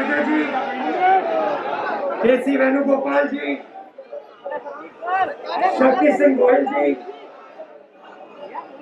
राजा जी, केसी वेणुगोपाल जी, शक्ति सिंह गोयल जी,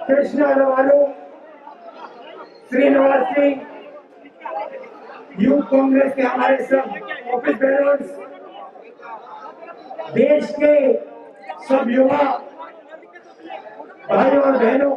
Krishna Advani, Srinivas Singh, youth Congress के हमारे सब ऑफिस बेयरर्स, देश के सब युवा भाइयों और बहनों,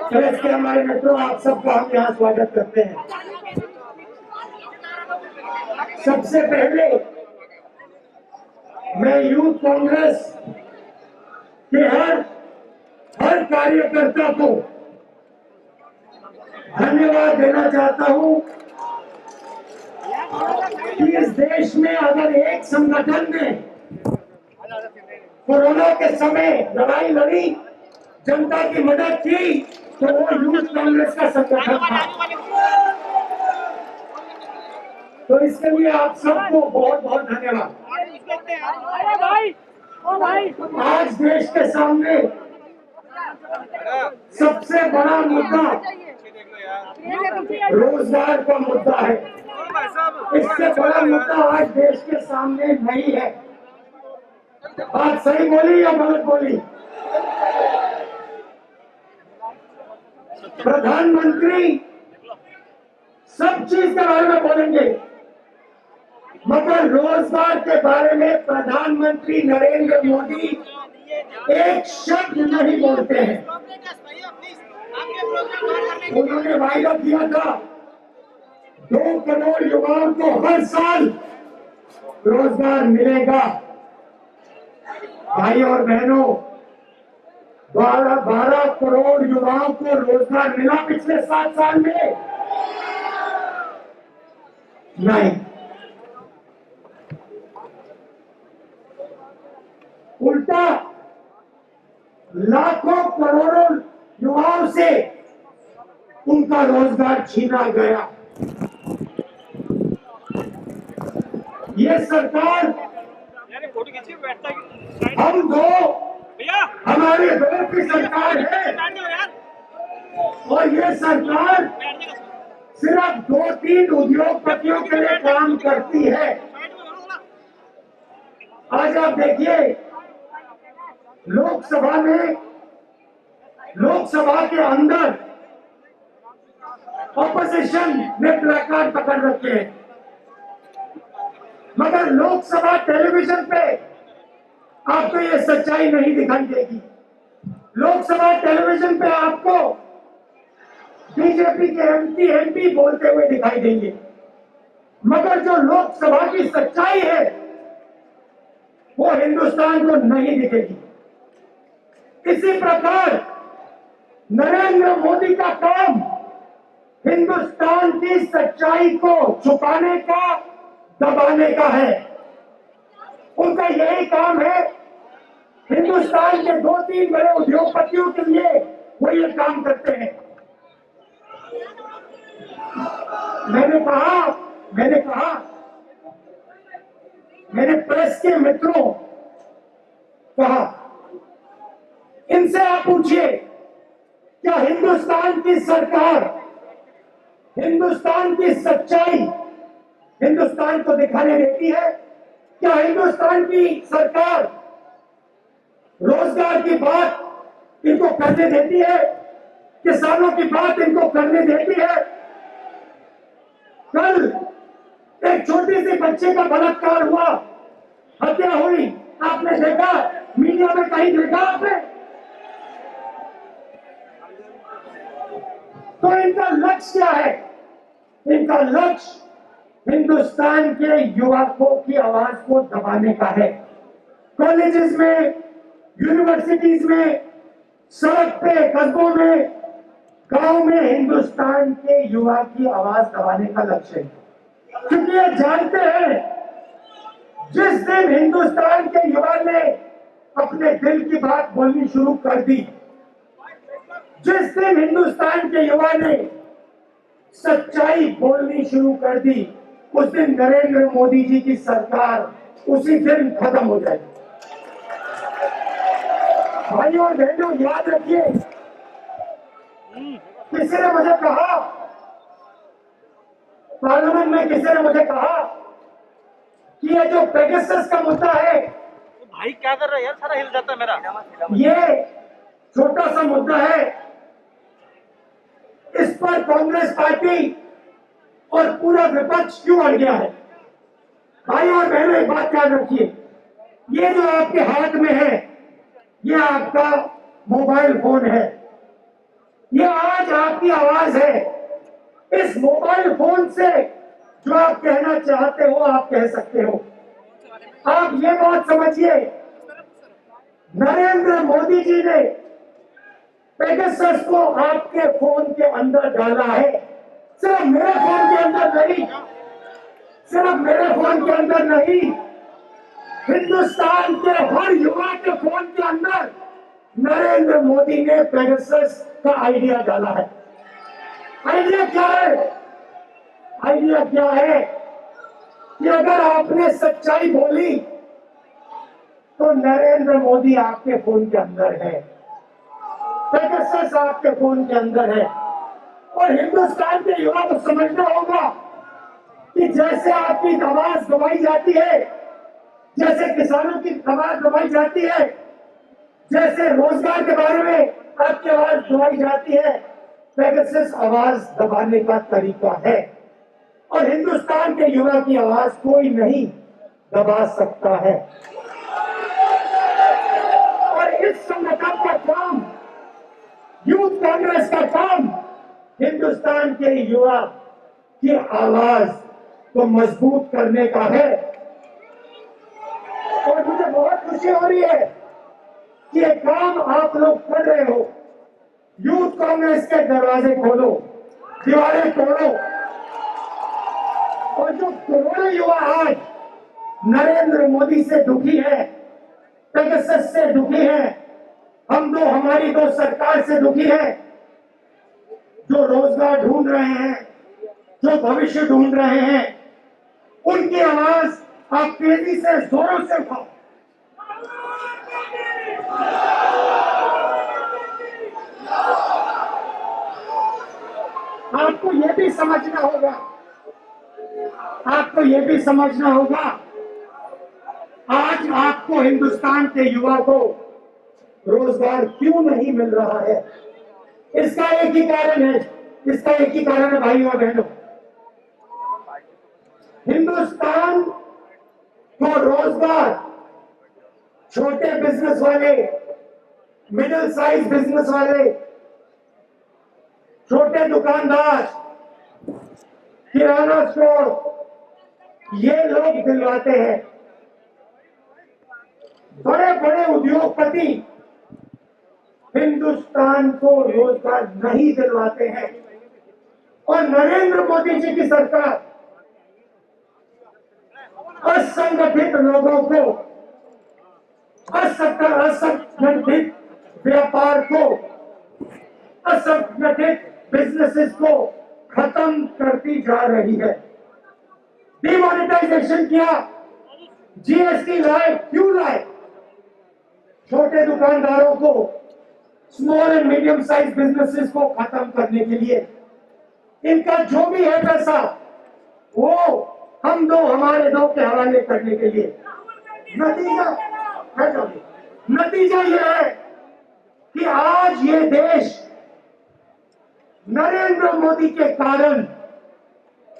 प्रेस के हमारे मित्रों, आप सबका हम यहाँ स्वागत करते हैं। सबसे पहले मैं यूथ कांग्रेस के हर कार्यकर्ता को धन्यवाद देना चाहता हूं कि इस देश में अगर एक संगठन ने कोरोना के समय लड़ाई लड़ी, जनता की मदद की, तो वो यूथ कांग्रेस का संगठन था। तो इसके लिए आप सबको बहुत बहुत धन्यवाद। आज देश के सामने सबसे बड़ा मुद्दा रोजगार का मुद्दा है। इससे बड़ा मुद्दा आज देश के सामने नहीं है। बात सही बोली या गलत बोली? प्रधानमंत्री सब चीज के बारे में बोलेंगे, मगर रोजगार के बारे में प्रधानमंत्री नरेंद्र मोदी एक शब्द नहीं बोलते हैं। उन्होंने वायदा किया था 2 करोड़ युवाओं को हर साल रोजगार मिलेगा। भाई और बहनों, 12 करोड़ युवाओं को रोजगार मिला पिछले 7 साल में? नहीं। उल्टा लाखों करोड़ों युवाओं से उनका रोजगार छीना गया। ये सरकार हमारे दो की सरकार है, और ये सरकार सिर्फ 2-3 उद्योगपतियों के लिए काम करती है। आज आप देखिए, लोकसभा के अंदर ऑपोजिशन ने प्लेकार्ड पकड़ रखे हैं, मगर लोकसभा टेलीविजन पे आपको ये सच्चाई नहीं दिखाई देगी। लोकसभा टेलीविजन पे आपको बीजेपी के एमपी बोलते हुए दिखाई देंगे, मगर जो लोकसभा की सच्चाई है वो हिंदुस्तान को नहीं दिखेगी। इसी प्रकार नरेंद्र मोदी का काम हिंदुस्तान की सच्चाई को छुपाने का, दबाने का है। उनका यही काम है। हिंदुस्तान के 2-3 बड़े उद्योगपतियों के लिए वो ये काम करते हैं। मैंने प्रेस के मित्रों कहा, इनसे आप पूछिए, क्या हिंदुस्तान की सरकार हिंदुस्तान की सच्चाई हिंदुस्तान को दिखाने देती है? क्या हिंदुस्तान की सरकार रोजगार की बात इनको करने देती है? किसानों की बात इनको करने देती है? कल एक छोटी सी बच्चे का बलात्कार हुआ, हत्या हुई, आपने देखा? मीडिया में कहीं देखा आपने? तो इनका लक्ष्य क्या है? इनका लक्ष्य हिंदुस्तान के युवकों की आवाज को दबाने का है। कॉलेजेस में, यूनिवर्सिटीज में, सड़क पे, कस्बों में, गांव में हिंदुस्तान के युवा की आवाज दबाने का लक्ष्य है। क्योंकि ये जानते हैं, जिस दिन हिंदुस्तान के युवा ने अपने दिल की बात बोलनी शुरू कर दी, जिस दिन हिंदुस्तान के युवा ने सच्चाई बोलनी शुरू कर दी, उस दिन नरेंद्र मोदी जी की सरकार उसी दिन खत्म हो जाएगी। भाइयों और बहनों, याद रखिए, किसी ने मुझे कहा पार्लियामेंट में किसी ने मुझे कहा कि ये जो पेगासस का मुद्दा है, भाई क्या कर रहा है यार, सारा हिल जाता है मेरा। ये छोटा सा मुद्दा है, इस पर कांग्रेस पार्टी और पूरा विपक्ष क्यों अड़ गया है? भाई और बहनों, एक बात याद रखिए, ये जो आपके हाथ में है, ये आपका मोबाइल फोन है, ये आज आपकी आवाज है। इस मोबाइल फोन से जो आप कहना चाहते हो आप कह सकते हो। आप ये बात समझिए, नरेंद्र मोदी जी ने पेगासस को आपके फोन के अंदर डाला है। सिर्फ मेरे फोन के अंदर नहीं, सिर्फ मेरे फोन के अंदर नहीं, हिंदुस्तान के हर युवा के फोन के अंदर नरेंद्र मोदी ने पेगासस का आइडिया डाला है। आइडिया क्या है? आइडिया क्या है कि अगर आपने सच्चाई बोली तो नरेंद्र मोदी आपके फोन के अंदर है, पेगासस आपके फोन के अंदर है। और हिंदुस्तान के युवा को समझना होगा कि जैसे आपकी आवाज दबाई जाती है, जैसे किसानों की आवाज दबाई जाती है, जैसे रोजगार के बारे में आपकी आवाज दबाई जाती है, पेगासस आवाज दबाने का तरीका है। और हिंदुस्तान के युवा की आवाज कोई नहीं दबा सकता है। और इस संगठन का काम, यूथ कांग्रेस का काम, हिंदुस्तान के युवा की आवाज को मजबूत करने का है। और मुझे बहुत खुशी हो रही है कि ये काम आप लोग कर रहे हो। यूथ कांग्रेस के दरवाजे खोलो, दीवारें तोड़ो। और जो करोड़ों युवा आज नरेंद्र मोदी से दुखी है, पेगासस से दुखी है, हमारी दो सरकार से दुखी है, जो रोजगार ढूंढ रहे हैं, जो भविष्य ढूंढ रहे हैं, उनकी आवाज आप तेजी से जोरों से उठाओ। आपको यह भी समझना होगा, आपको यह भी समझना होगा, आज आपको हिंदुस्तान के युवा को रोजगार क्यों नहीं मिल रहा है? इसका एक ही कारण है, इसका एक ही कारण है भाइयों और बहनों, हिंदुस्तान को रोजगार छोटे बिजनेस वाले, मिडिल साइज बिजनेस वाले, छोटे दुकानदार, किराना स्टोर, ये लोग दिलवाते हैं। बड़े बड़े उद्योगपति हिंदुस्तान को रोजगार नहीं दिलवाते हैं। और नरेंद्र मोदी जी की सरकार असंगठित लोगों को, असंगठित व्यापार को, असंगठित बिजनेसेस को खत्म करती जा रही है। डिमोनेटाइजेशन किया, जीएसटी लाए, क्यों लाए? छोटे दुकानदारों को, small and medium size businesses को खत्म करने के लिए। इनका जो भी है पैसा वो हम दो हमारे दो के हवाले करने के लिए। नतीजा यह है कि आज ये देश नरेंद्र मोदी के कारण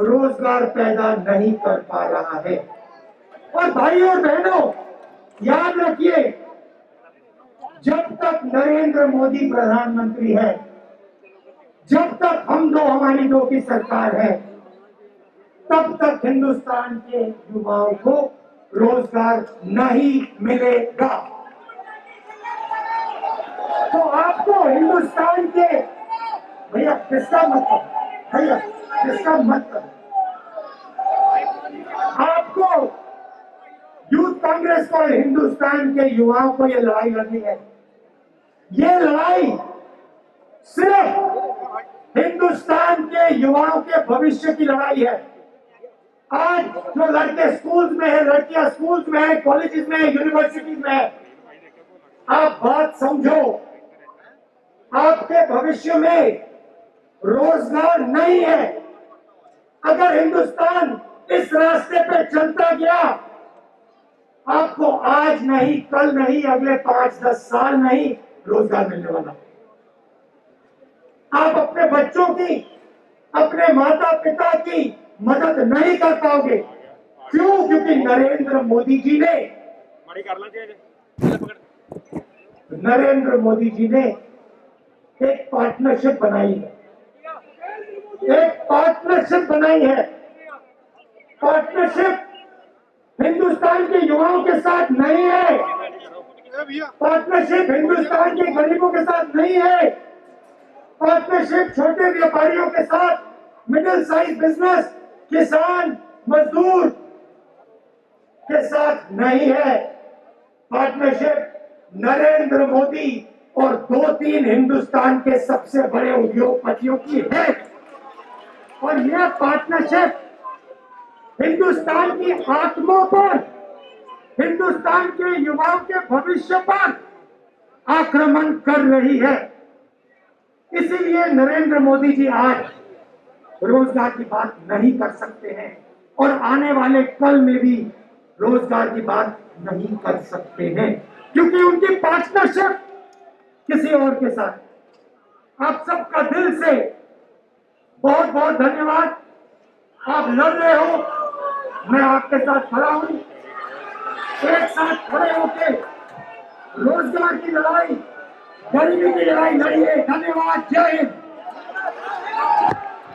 रोजगार पैदा नहीं कर पा रहा है। और भाइयों और बहनों, याद रखिए, जब तक नरेंद्र मोदी प्रधानमंत्री है, जब तक हम दो हमारी दो की सरकार है, तब तक हिंदुस्तान के युवाओं को रोजगार नहीं मिलेगा। तो आपको हिंदुस्तान के, भैया किसका मतलब, भैया किसका मतलब, आपको यूथ कांग्रेस को, हिंदुस्तान के युवाओं को ये लड़ाई लड़नी है। ये लड़ाई सिर्फ हिंदुस्तान के युवाओं के भविष्य की लड़ाई है। आज जो लड़के स्कूल्स में है, लड़कियां स्कूल्स में है, कॉलेजेस में है, यूनिवर्सिटीज में है, आप बात समझो, आपके भविष्य में रोजगार नहीं है। अगर हिंदुस्तान इस रास्ते पे चलता गया, आपको आज नहीं, कल नहीं, अगले 5-10 साल नहीं रोजगार मिलने वाला। आप अपने बच्चों की, अपने माता पिता की मदद नहीं कर पाओगे। क्यों? क्योंकि नरेंद्र मोदी जी ने एक पार्टनरशिप बनाई है। एक पार्टनरशिप बनाई है। पार्टनरशिप हिंदुस्तान के युवाओं के साथ नहीं है। पार्टनरशिप हिंदुस्तान के गरीबों के साथ नहीं है। पार्टनरशिप छोटे व्यापारियों के साथ, मिडिल साइज बिजनेस, किसान, मजदूर के साथ नहीं है। पार्टनरशिप नरेंद्र मोदी और 2-3 हिंदुस्तान के सबसे बड़े उद्योगपतियों की है। और यह पार्टनरशिप हिंदुस्तान की आत्मा पर, हिंदुस्तान के युवाओं के भविष्य पर आक्रमण कर रही है। इसीलिए नरेंद्र मोदी जी आज रोजगार की बात नहीं कर सकते हैं और आने वाले कल में भी रोजगार की बात नहीं कर सकते हैं, क्योंकि उनकी पार्टनरशिप किसी और के साथ। आप सबका दिल से बहुत बहुत धन्यवाद। आप लड़ रहे हो, मैं आपके साथ खड़ा हूं। एक साथ खड़े होके रोजगार की लड़ाई, गरीबी की लड़ाई लड़िए। धन्यवाद। जय हिंद।